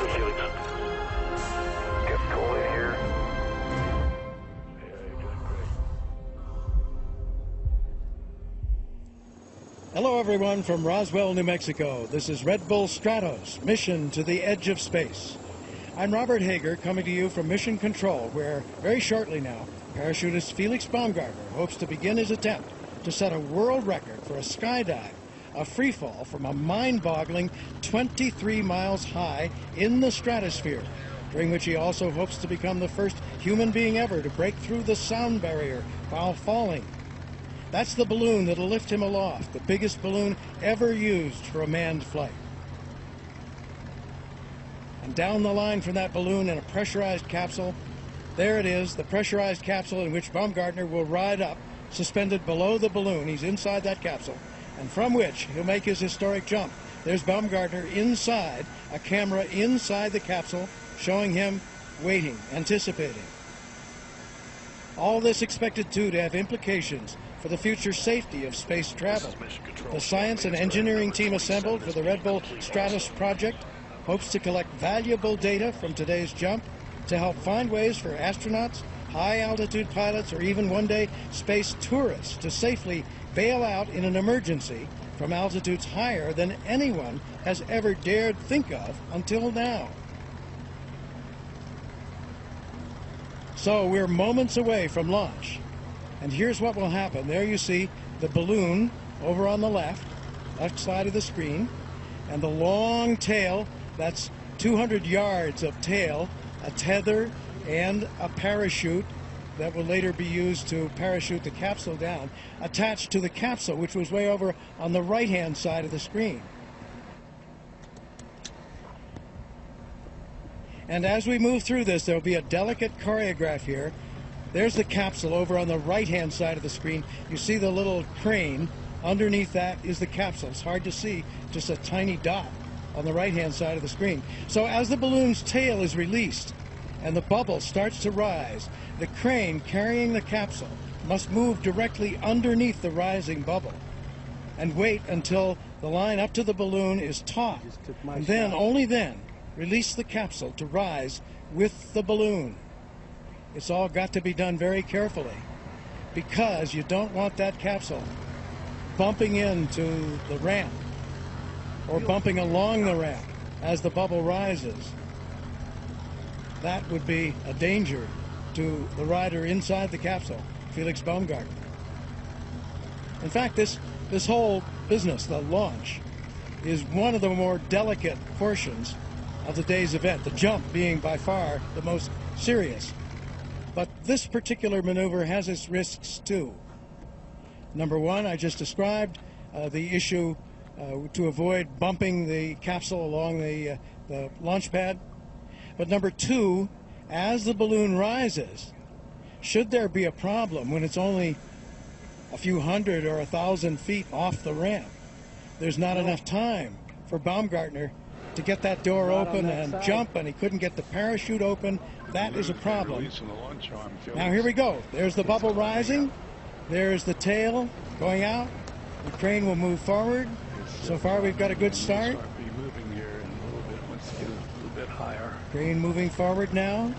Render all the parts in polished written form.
Felix. Get cold in here. Hello everyone from Roswell, New Mexico. This is Red Bull Stratos, mission to the edge of space. I'm Robert Hager, coming to you from Mission Control, where very shortly now, parachutist Felix Baumgartner hopes to begin his attempt to set a world record for a skydive, a free fall from a mind-boggling 23 miles high in the stratosphere, during which he also hopes to become the first human being ever to break through the sound barrier while falling. That's the balloon that'll lift him aloft, the biggest balloon ever used for a manned flight. And down the line from that balloon in a pressurized capsule, there it is, the pressurized capsule in which Baumgartner will ride up, suspended below the balloon. He's inside that capsule, and from which he'll make his historic jump. There's Baumgartner inside, a camera inside the capsule, showing him waiting, anticipating. All this expected, too, to have implications for the future safety of space travel. The science and engineering team assembled for the Red Bull Stratos project hopes to collect valuable data from today's jump to help find ways for astronauts, high-altitude pilots, or even one day space tourists to safely bail out in an emergency from altitudes higher than anyone has ever dared think of until now. So we're moments away from launch. And here's what will happen. There you see the balloon over on the left side of the screen, and the long tail, that's 200 yards of tail, a tether, and a parachute that will later be used to parachute the capsule down, attached to the capsule, which was way over on the right-hand side of the screen. And as we move through this, there will be a delicate choreograph here. There's the capsule over on the right-hand side of the screen. You see the little crane. Underneath that is the capsule. It's hard to see, just a tiny dot on the right-hand side of the screen. So as the balloon's tail is released and the bubble starts to rise, the crane carrying the capsule must move directly underneath the rising bubble and wait until the line up to the balloon is taut, and then, only then, release the capsule to rise with the balloon. It's all got to be done very carefully, because you don't want that capsule bumping into the ramp or bumping along the ramp as the bubble rises. That would be a danger to the rider inside the capsule, Felix Baumgartner. In fact, this whole business, the launch, is one of the more delicate portions of the day's event, the jump being by far the most serious. But this particular maneuver has its risks too. Number one, I just described the issue to avoid bumping the capsule along the launch pad. But number two, as the balloon rises, should there be a problem when it's only a few hundred or 1,000 feet off the ramp, there's not enough time for Baumgartner to get that door open and jump, and he couldn't get the parachute open. That is a problem. Now here we go. There's the bubble rising. There's the tail going out. The crane will move forward. So far we've got a good start. Crane moving forward now.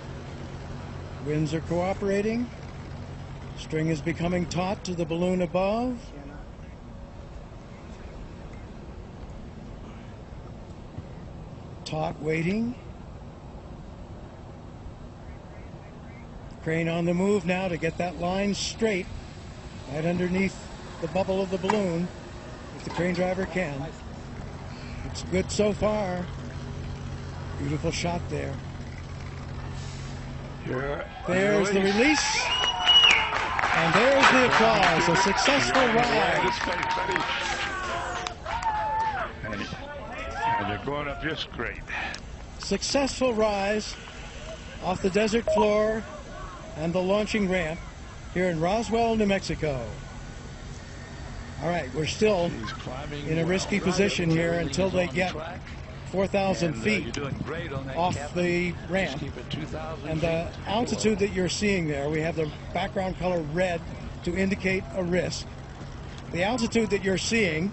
Winds are cooperating. String is becoming taut to the balloon above. Taut waiting. Crane on the move now to get that line straight right underneath the bubble of the balloon, if the crane driver can. It's good so far. Beautiful shot there. There's the release. And there's the applause. A successful ride. And they're going up just great. Successful rise off the desert floor and the launching ramp here in Roswell, New Mexico. All right, we're still in a risky position here until they get 4,000 feet off the ramp. And the altitude that you're seeing there, we have the background color red to indicate a risk. The altitude that you're seeing,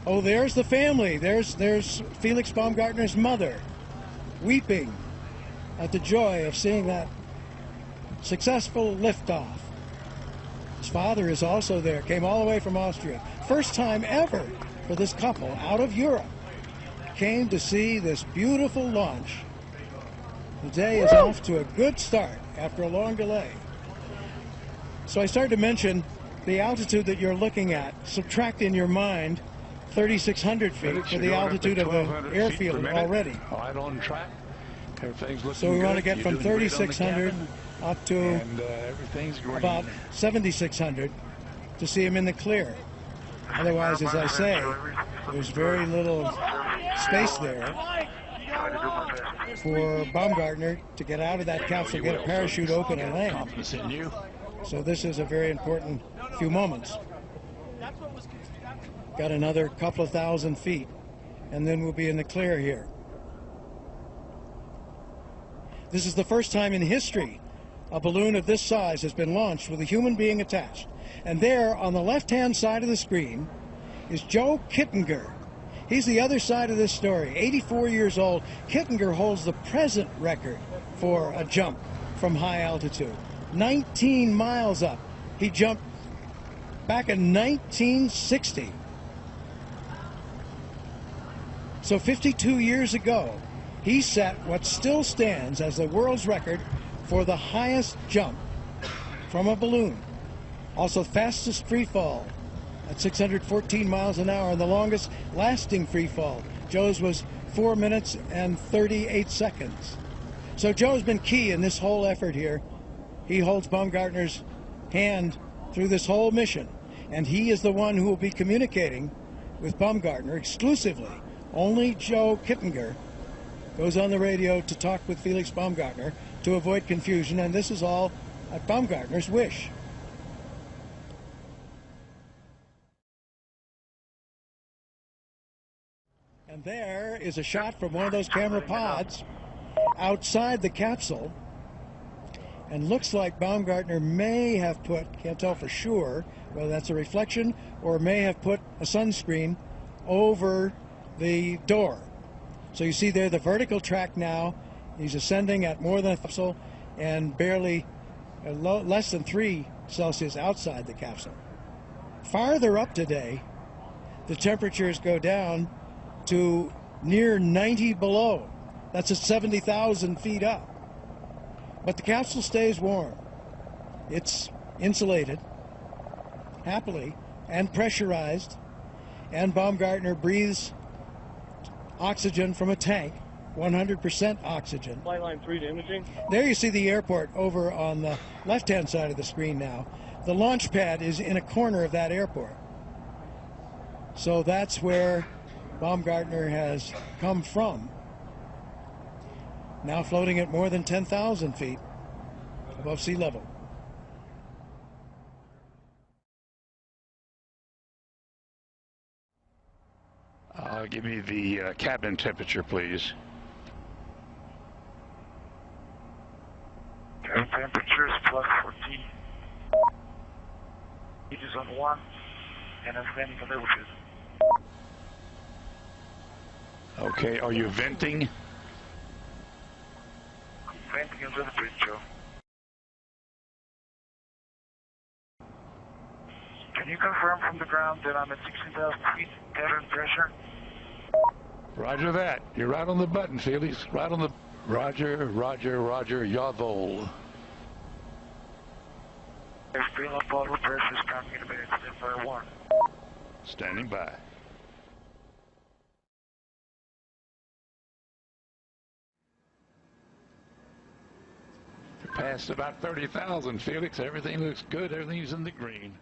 oh, there's the family. There's Felix Baumgartner's mother, weeping at the joy of seeing that successful liftoff. His father is also there, came all the way from Austria. First time ever for this couple out of Europe. Came to see this beautiful launch. The day is off to a good start after a long delay. So I started to mention the altitude that you're looking at. Subtract in your mind 3,600 feet for the altitude of an airfield already. Right on track. Everything's looking so we good. want to get from 3,600 up to about 7,600 to see him in the clear. Otherwise, as I say, there's very little space there for Baumgartner to get out of that capsule, get a parachute open and land. So this is a very important few moments. Got another couple of thousand feet, and then we'll be in the clear here. This is the first time in history a balloon of this size has been launched with a human being attached. And there, on the left-hand side of the screen, is Joe Kittinger. He's the other side of this story. 84 years old. Kittinger holds the present record for a jump from high altitude. 19 miles up. He jumped back in 1960. So 52 years ago, he set what still stands as the world's record for the highest jump from a balloon. Also fastest free fall at 614 miles an hour, and the longest lasting free fall. Joe's was 4 minutes and 38 seconds. So Joe's been key in this whole effort here. He holds Baumgartner's hand through this whole mission, and he is the one who will be communicating with Baumgartner exclusively. Only Joe Kittinger goes on the radio to talk with Felix Baumgartner to avoid confusion, and this is all at Baumgartner's wish. And there is a shot from one of those camera pods outside the capsule, and looks like Baumgartner may have put, can't tell for sure whether that's a reflection, or may have put a sunscreen over the door. So you see there the vertical track now. He's ascending at more than a capsule and barely less than 3 Celsius outside the capsule. Farther up today, the temperatures go down to near 90 below. That's at 70,000 feet up. But the capsule stays warm. It's insulated, happily, and pressurized, and Baumgartner breathes oxygen from a tank, 100% oxygen. Flight line 3 to imaging. There you see the airport over on the left-hand side of the screen now. The launch pad is in a corner of that airport. So that's where Baumgartner has come from. Now floating at more than 10,000 feet above sea level. Give me the cabin temperature, please. Cabin temperature is plus 14. Heat is on 1, and I'm standing on altitude. Okay, are you venting? Venting on the bridge, Joe. Can you confirm from the ground that I'm at 16,000 feet cabin pressure? Roger that. You're right on the button, Felix. Right on the... Roger, roger, roger, jawohl. There's still a bottle of pressure is coming in a minute, stand by 1. Standing by. You're past about 30,000, Felix. Everything looks good. Everything's in the green.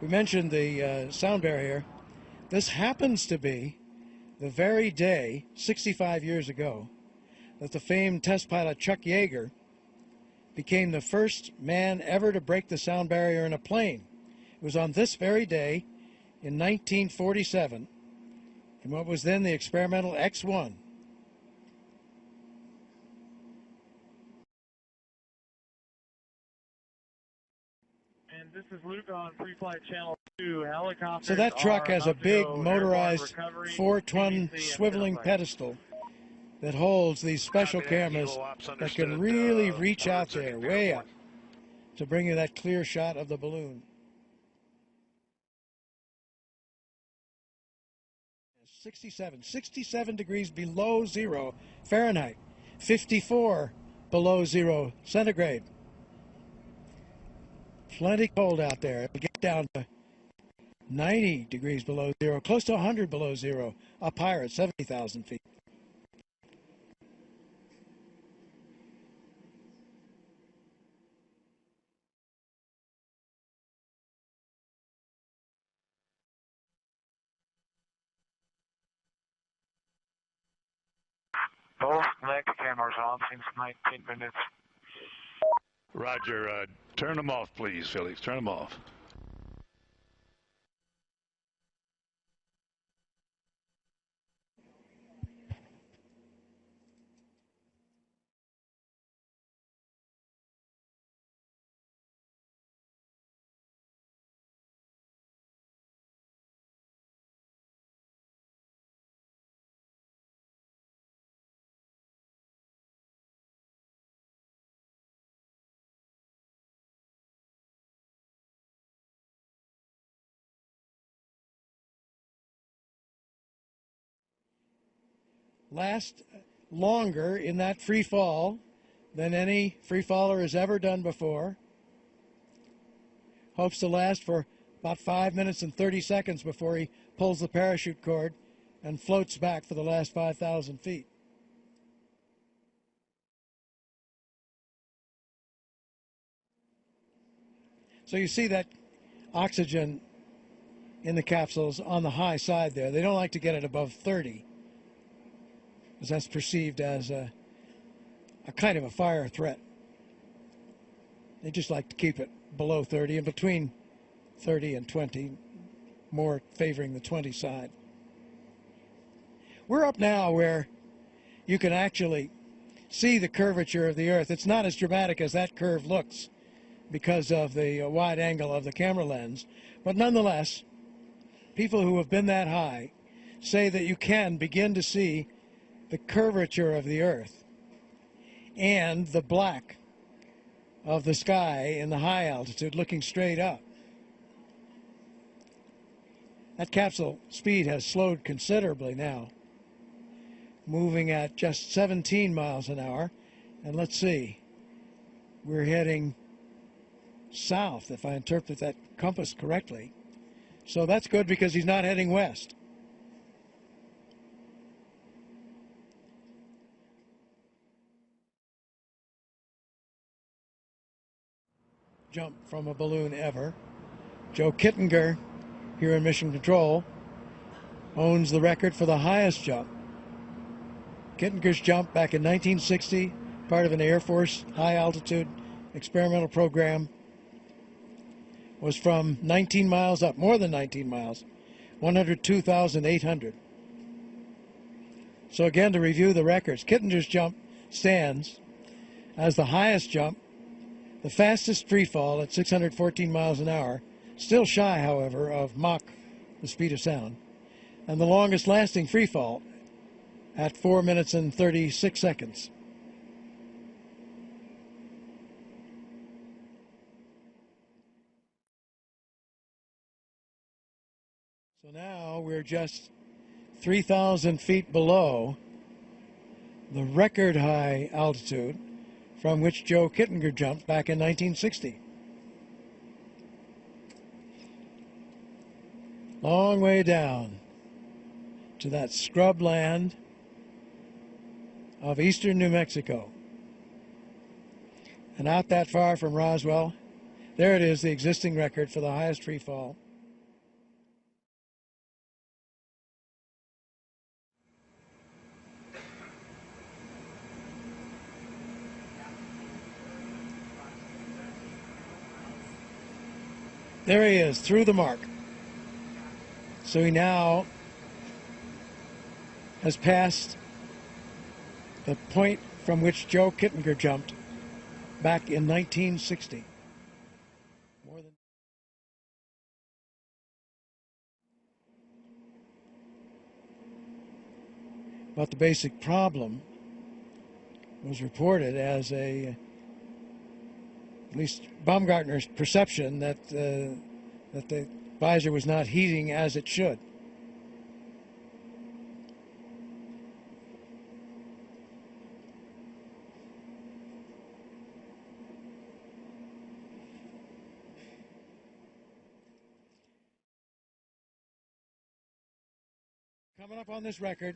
We mentioned the sound barrier. This happens to be the very day, 65 years ago, that the famed test pilot Chuck Yeager became the first man ever to break the sound barrier in a plane. It was on this very day in 1947 in what was then the experimental X-1. And this is Luke on pre-flight channel 2. Helicopters. So that truck has a big motorized recovery, 4-ton BBC, swiveling and pedestal that holds these special Copy that, cameras Eagle Ops, that can understood, really reach out 130 there, feet way airborne. up, to bring you that clear shot of the balloon. 67 degrees below zero Fahrenheit, 54 below zero centigrade. Plenty cold out there. It'll get down to 90 degrees below zero, close to 100 below zero, up higher at 70,000 feet. Both leg cameras on since 19 minutes. Roger. Turn them off, please, Felix. Turn them off. Last longer in that free fall than any free faller has ever done before. Hopes to last for about 5 minutes and 30 seconds before he pulls the parachute cord and floats back for the last 5,000 feet. So you see that oxygen in the capsules on the high side there. They don't like to get it above 30, because that's perceived as a kind of a fire threat. They just like to keep it below 30 and between 30 and 20, more favoring the 20 side. We're up now where you can actually see the curvature of the Earth. It's not as dramatic as that curve looks because of the wide angle of the camera lens, but nonetheless, people who have been that high say that you can begin to see the curvature of the Earth and the black of the sky in the high altitude looking straight up. That capsule speed has slowed considerably now, moving at just 17 miles an hour. And let's see, we're heading south, if I interpret that compass correctly. So that's good because he's not heading west. Jump from a balloon ever. Joe Kittinger, here in Mission Control, owns the record for the highest jump. Kittinger's jump back in 1960, part of an Air Force high-altitude experimental program, was from 19 miles up, more than 19 miles, 102,800. So again, to review the records, Kittinger's jump stands as the highest jump, the fastest free fall at 614 miles an hour, still shy, however, of Mach, the speed of sound, and the longest lasting free fall at 4 minutes and 36 seconds. So now we're just 3,000 feet below the record high altitude from which Joe Kittinger jumped back in 1960. Long way down to that scrub land of eastern New Mexico. And out that far from Roswell, there it is, the existing record for the highest free fall. There he is, through the mark. So he now has passed the point from which Joe Kittinger jumped back in 1960. More than but the basic problem was reported as at least Baumgartner's perception that that the visor was not heating as it should. Coming up on this record,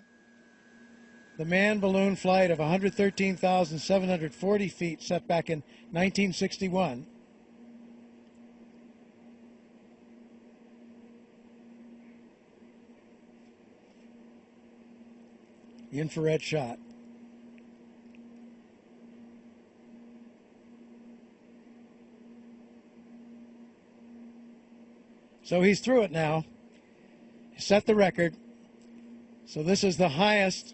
the manned balloon flight of 113,740 feet set back in 1961. The infrared shot. So he's through it now. He set the record. So this is the highest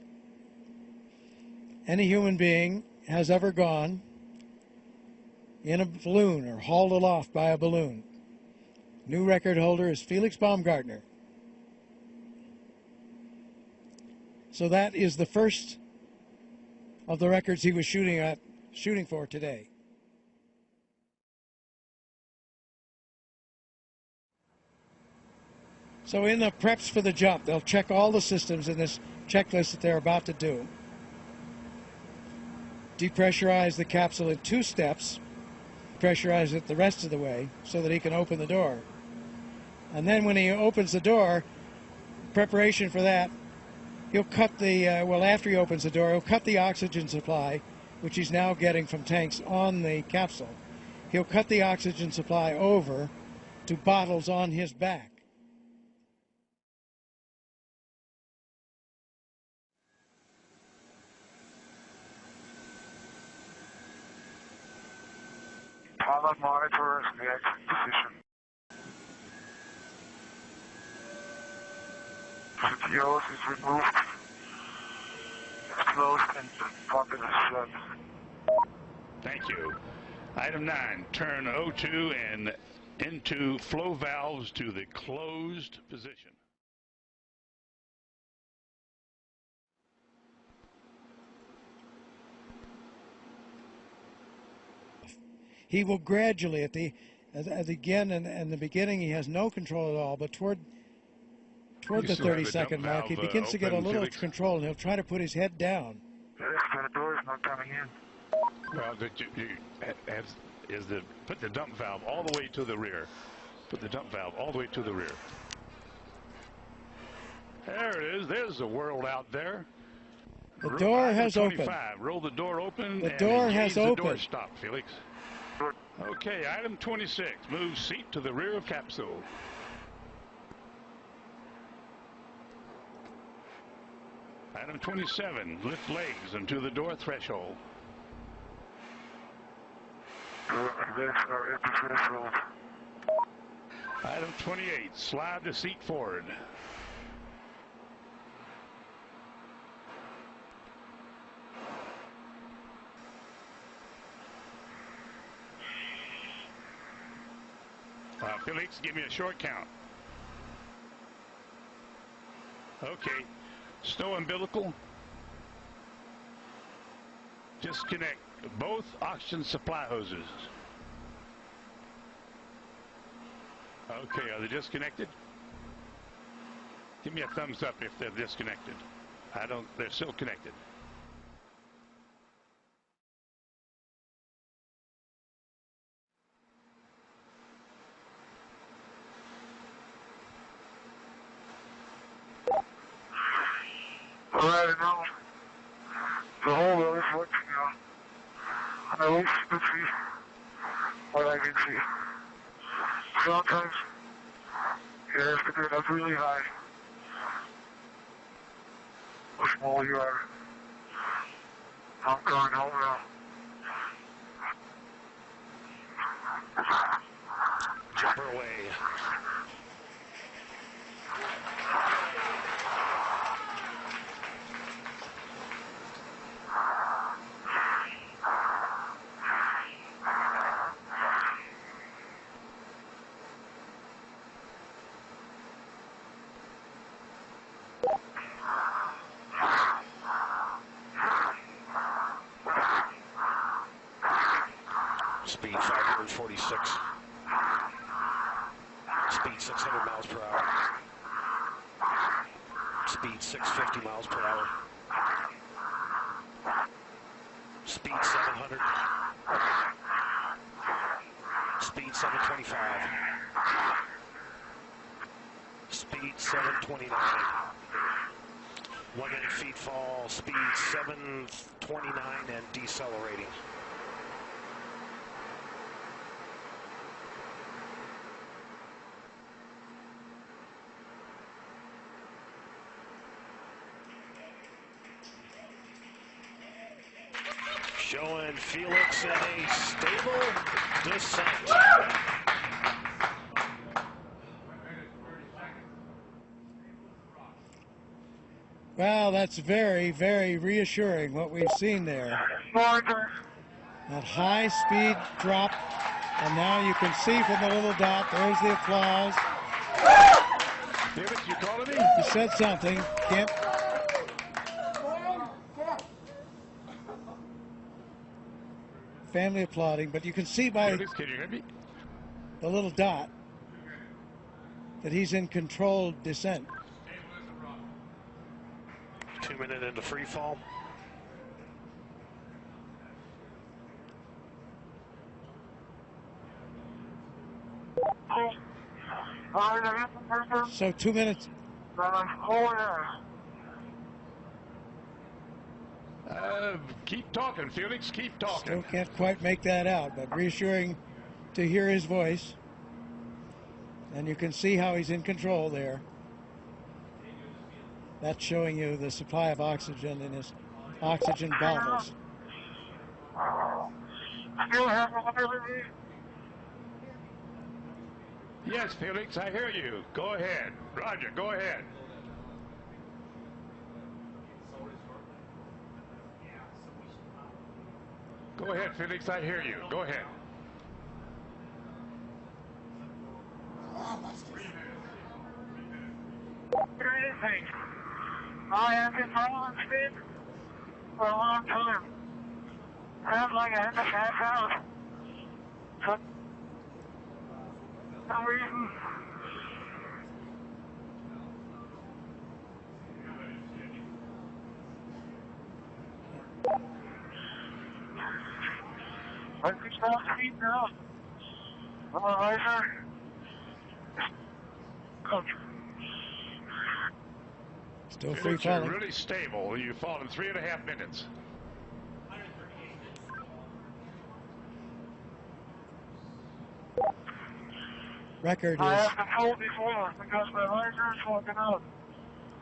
any human being has ever gone in a balloon or hauled aloft by a balloon. New record holder is Felix Baumgartner. So that is the first of the records he was shooting for today. So in the preps for the jump, they'll check all the systems in this checklist that they're about to do. Depressurize the capsule in 2 steps, pressurize it the rest of the way so that he can open the door. And then when he opens the door, preparation for that, he'll cut the, after he opens the door, he'll cut the oxygen supply, which he's now getting from tanks on the capsule. He'll cut the oxygen supply over to bottles on his back. Pilot monitors the exit position. The yellow is removed. It's closed and pocket is shut. Thank you. Item 9, turn O2 and into flow valves to the closed position. He will gradually, again, in the beginning, he has no control at all, but toward the 30-second mark, he begins to get a little control, and he'll try to put his head down. The door is not coming in. Well, put the dump valve all the way to the rear. Put the dump valve all the way to the rear. There it is. There's the world out there. The door has opened. Roll the door open. The door has opened. The door stop, Felix. Okay, item 26. Move seat to the rear of capsule. Item 27. Lift legs into the door threshold. Legs are at the threshold. Item 28. Slide the seat forward. Felix, give me a short count. Okay. Stow umbilical. Disconnect both oxygen supply hoses. Okay, are they disconnected? Give me a thumbs up if they're disconnected. They're still connected. Alright, now the whole world is working now. And I wish you could see what I can see. Sometimes you have to get up really high. How small you are. I'm going home now. Jump her away. speed 546. Speed 600 miles per hour. Speed 650 miles per hour. Speed 700. Speed 725. Speed 729. 1 minute feet fall. Speed 729 and decelerating. Showing Felix in a stable descent. Well, that's very, very reassuring what we've seen there. That high speed drop, and now you can see from the little dot, there's the applause. Felix, you calling me? He said something. Can't. Family applauding, but you can see by Felix, can you hear me? the little dot that he's in controlled descent. 2 minutes into free fall. So 2 minutes. Keep talking, Felix. Keep talking. Still can't quite make that out, but reassuring to hear his voice. And you can see how he's in control there. That's showing you the supply of oxygen in his oxygen bottles. Yes, Felix, I hear you. Go ahead. Roger, go ahead. Go ahead, Felix, I hear you. Go ahead. I have been following speed for a long time. Sounds like I had to pass out. For no reason. I can stop speed now. Laser. Still free Felix, you're falling. really stable. You've fallen 3.5 minutes. Record I is have been told before because my laser is smoking up.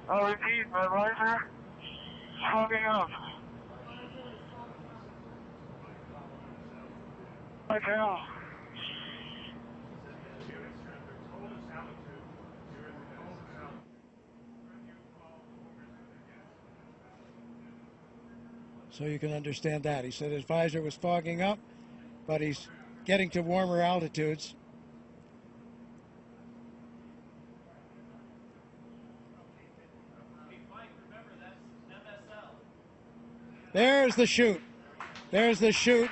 I'll repeat, my laser is smoking up. I tell. so you can understand that. He said his visor was fogging up, but he's getting to warmer altitudes. There's the chute. There's the chute.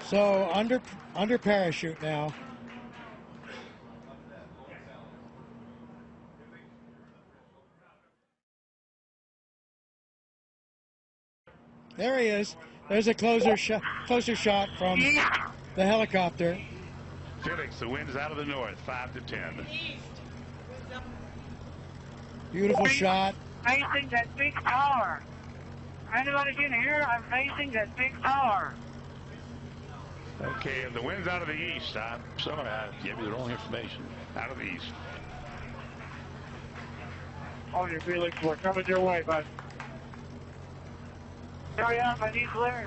So under parachute now. There he is. There's a closer shot from the helicopter. Felix, the wind's out of the north, 5 to 10. Beautiful shot. Facing that big tower. Anybody can hear? I'm facing that big tower. Okay, and the wind's out of the east. I'm sorry, I gave you the wrong information. Out of the east. On your Felix, we're coming your way, bud. Hurry up, I need clear.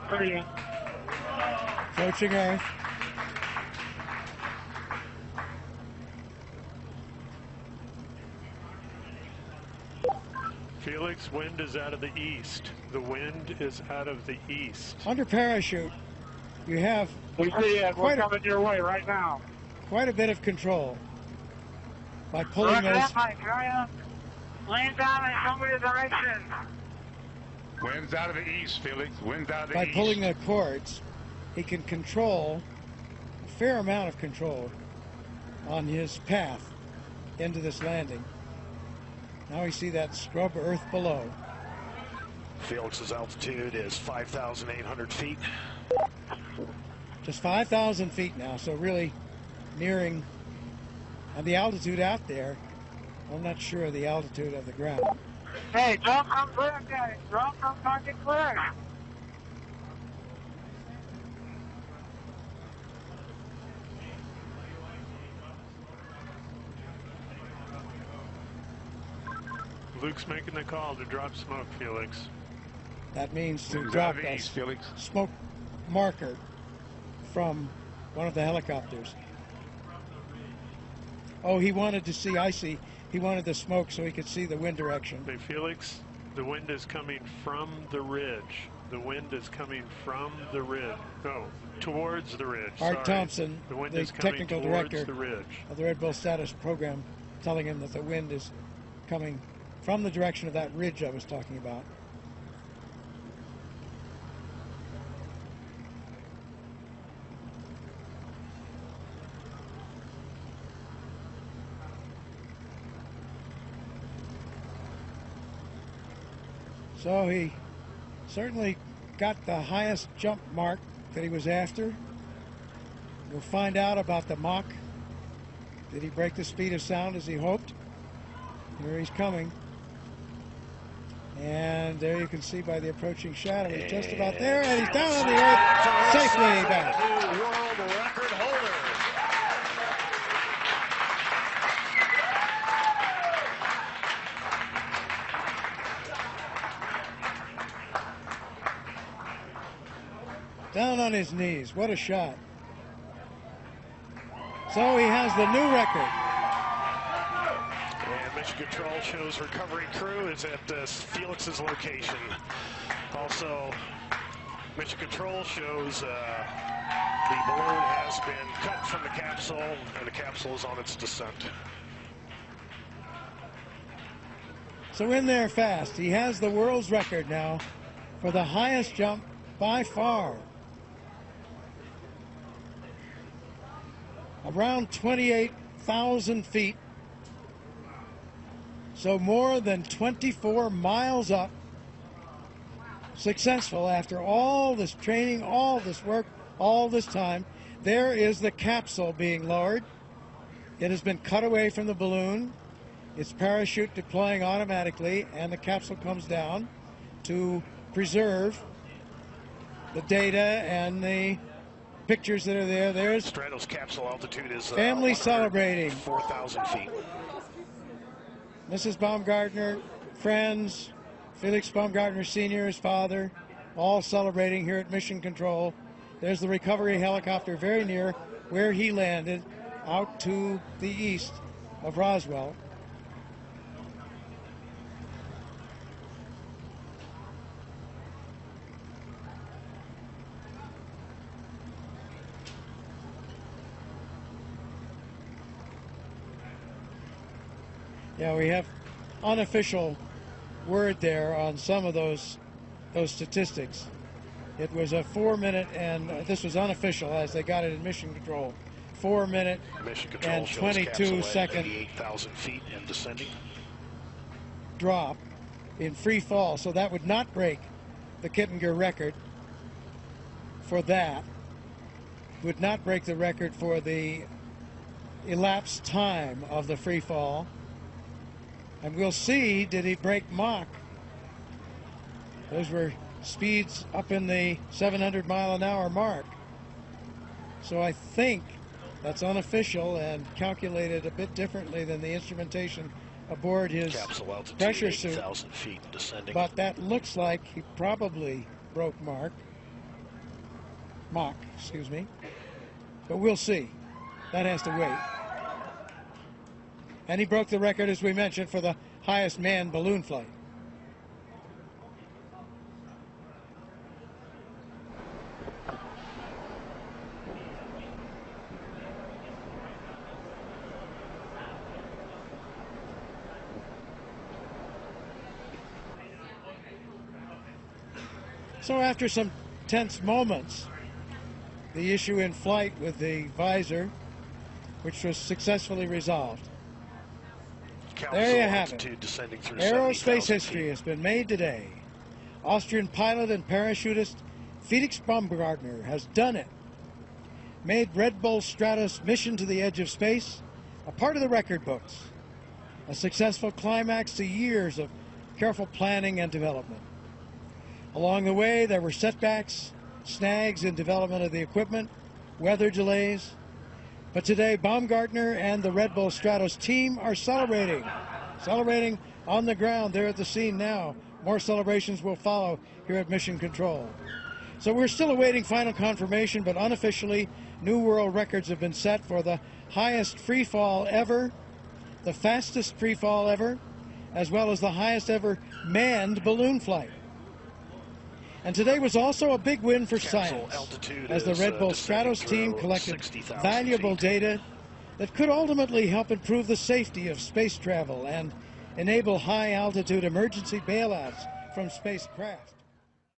Hurry up. Approaching Earth. Felix, wind is out of the east. The wind is out of the east. Under parachute, you have We see it. We're coming your way right now. quite a bit of control by pulling Look those. at that, Graham. Lean down and show me the direction. Wind's out of the east, Felix. Wind's out of the By east. pulling the cords, he can control a fair amount of control on his path into this landing. Now we see that scrub earth below. Felix's altitude is 5,800 feet. Just 5,000 feet now, so really nearing, and the altitude out there, I'm not sure of the altitude of the ground. Hey, don't come clear, guys. Don't come fucking clear. Luke's making the call to drop smoke, Felix. That means to Wind's out drop of the a east, Felix. smoke marker from one of the helicopters. Oh, he wanted to see, I see, he wanted the smoke so he could see the wind direction. Hey, Felix, the wind is coming from the ridge. The wind is coming from the ridge. No, towards the ridge. Art Sorry. Thompson, The wind the is coming technical towards director the ridge. of the Red Bull status program, telling him that the wind is coming from the direction of that ridge I was talking about. So he certainly got the highest jump mark that he was after. We'll find out about the Mach. Did he break the speed of sound as he hoped? Here he's coming. And there you can see by the approaching shadow, he's just about there, and he's down on the earth, safely back. New world record holder. Down on his knees. What a shot. So he has the new record. And Mission Control shows recovery crew is at Felix's location. Also, Mission Control shows the balloon has been cut from the capsule, and the capsule is on its descent. So in there fast. He has the world's record now for the highest jump by far. Around 28,000 feet. So more than 24 miles up. Successful after all this training, all this work, all this time. There is the capsule being lowered. It has been cut away from the balloon. Its parachute deploying automatically, and the capsule comes down to preserve the data and the pictures that are there. There's Stratos capsule altitude is family celebrating. 4,000 feet. Mrs. Baumgartner, friends, Felix Baumgartner Sr., his father, all celebrating here at Mission Control. There's the recovery helicopter very near where he landed, out to the east of Roswell. Yeah, we have unofficial word there on some of those statistics. It was a 4 minute, and this was unofficial as they got it in Mission Control. 4 minute Mission Control and shows 22 capsule second 88,000 feet and descending. drop in free fall. So that would not break the Kittinger record for that. Would not break the record for the elapsed time of the free fall. And we'll see, did he break Mach? Those were speeds up in the 700 mile an hour mark. So I think that's unofficial and calculated a bit differently than the instrumentation aboard his Capsule altitude pressure suit. 8,000 feet and descending. But that looks like he probably broke Mach, excuse me. But we'll see. That has to wait. And he broke the record, as we mentioned, for the highest manned balloon flight. So after some tense moments, the issue in flight with the visor, which was successfully resolved. There you have it. Aerospace history has been made today. Austrian pilot and parachutist Felix Baumgartner has done it. Made Red Bull Stratos mission to the edge of space a part of the record books. A successful climax to years of careful planning and development. Along the way, there were setbacks, snags in development of the equipment, weather delays. But today, Baumgartner and the Red Bull Stratos team are celebrating. Celebrating on the ground. They're at the scene now. More celebrations will follow here at Mission Control. So we're still awaiting final confirmation, but unofficially, new world records have been set for the highest free fall ever, the fastest free fall ever, as well as the highest ever manned balloon flight. And today was also a big win for science, as the Red Bull Stratos team collected valuable data that could ultimately help improve the safety of space travel and enable high-altitude emergency bailouts from spacecraft.